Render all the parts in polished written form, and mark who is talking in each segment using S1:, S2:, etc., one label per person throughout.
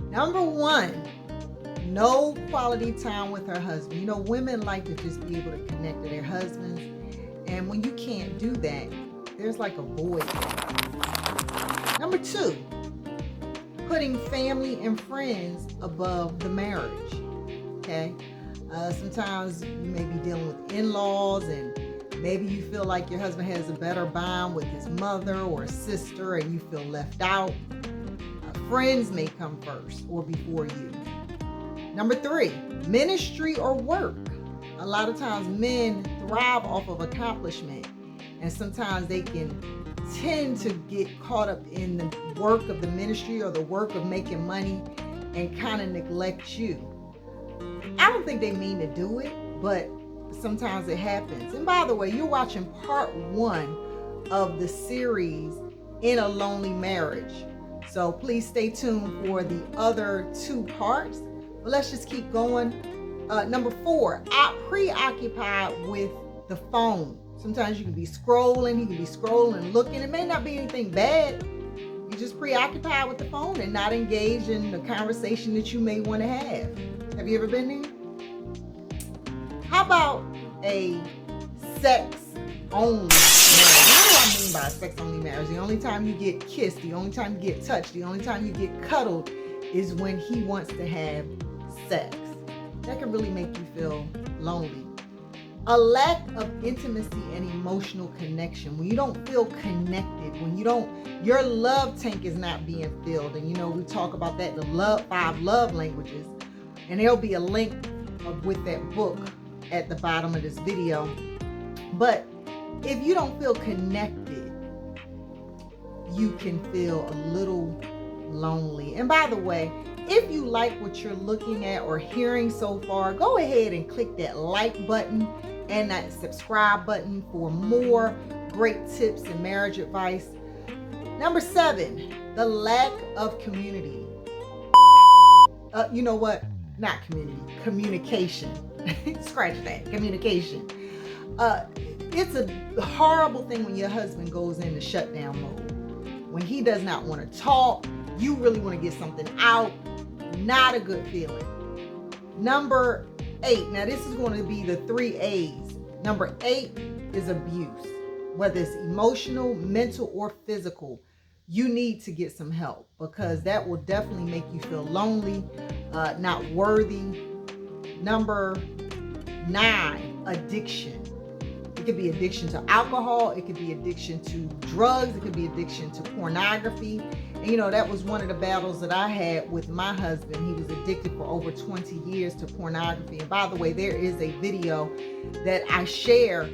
S1: Number one, no quality time with her husband. You know, women like to just be able to connect to their husbands. And when you can't do that, there's like a void. Number two, putting family and friends above the marriage. Okay? Sometimes you may be dealing with in-laws, and maybe you feel like your husband has a better bond with his mother or sister and you feel left out. Friends may come first or before you. Number three, ministry or work. A lot of times men thrive off of accomplishment, and sometimes they can tend to get caught up in the work of the ministry or the work of making money and kind of neglect you. I don't think they mean to do it, but sometimes it happens. And by the way, you're watching part one of the series In a Lonely Marriage. So please stay tuned for the other two parts. But let's just keep going. Number four, preoccupied with the phone. Sometimes you can be scrolling, looking. It may not be anything bad. You're just preoccupied with the phone and not engaged in the conversation that you may want to have. Have you ever been there? How about a sex only marriage? What do I mean by a sex only marriage? The only time you get kissed, the only time you get touched, the only time you get cuddled is when he wants to have sex. That can really make you feel lonely. A lack of intimacy and emotional connection. When you don't feel connected, your love tank is not being filled. And we talk about that, the 5 love languages. And there'll be a link with that book at the bottom of this video. But if you don't feel connected, you can feel a little lonely. And by the way, if you like what you're looking at or hearing so far, go ahead and click that like button and that subscribe button for more great tips and marriage advice. Number 7, the lack of community. You know what? Not community, communication. Scratch that, communication. It's a horrible thing when your husband goes into shutdown mode. When he does not want to talk, you really want to get something out. Not a good feeling. Number 8. Now this is going to be the 3 A's. Number 8 is abuse. Whether it's emotional, mental, or physical, you need to get some help, because that will definitely make you feel lonely, not worthy. Number 9, addiction. It could be addiction to alcohol. It could be addiction to drugs. It could be addiction to pornography. And that was one of the battles that I had with my husband. He was addicted for over 20 years to pornography. And by the way, there is a video that I share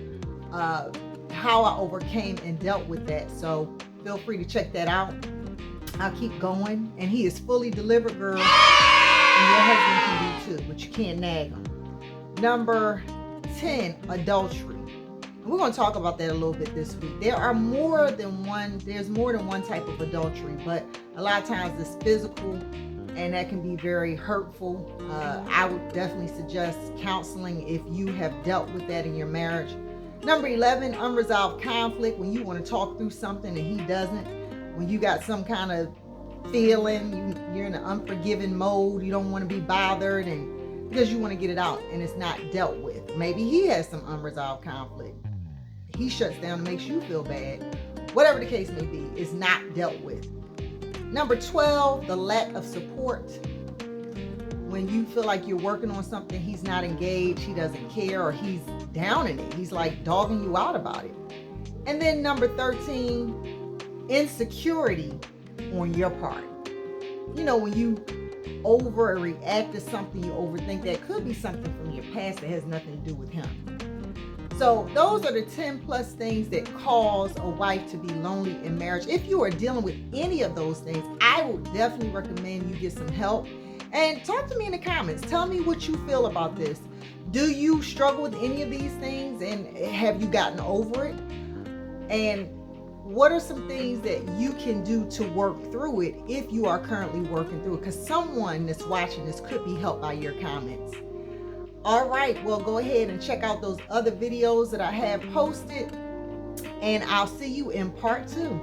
S1: how I overcame and dealt with that. So feel free to check that out. I'll keep going. And he is fully delivered, girl. And your husband can be too, but you can't nag him. Number 10, adultery. We're going to talk about that a little bit this week. There's more than one type of adultery, but a lot of times it's physical, and that can be very hurtful. I would definitely suggest counseling if you have dealt with that in your marriage. Number 11, unresolved conflict. When you want to talk through something and he doesn't. When you got some kind of feeling, you're in an unforgiving mode, you don't want to be bothered, and because you want to get it out and it's not dealt with. Maybe he has some unresolved conflict. He shuts down and makes you feel bad. Whatever the case may be, it's not dealt with. Number 12, the lack of support. When you feel like you're working on something, he's not engaged, he doesn't care, or he's down in it. He's like dogging you out about it. And then number 13, insecurity on your part. When you overreact to something, you overthink, that could be something from your past that has nothing to do with him. So those are the 10 plus things that cause a wife to be lonely in marriage. If you are dealing with any of those things, I would definitely recommend you get some help. And talk to me in the comments. Tell me what you feel about this. Do you struggle with any of these things, and have you gotten over it? And what are some things that you can do to work through it if you are currently working through it? Because someone that's watching this could be helped by your comments. All right, well, go ahead and check out those other videos that I have posted, and I'll see you in part 2.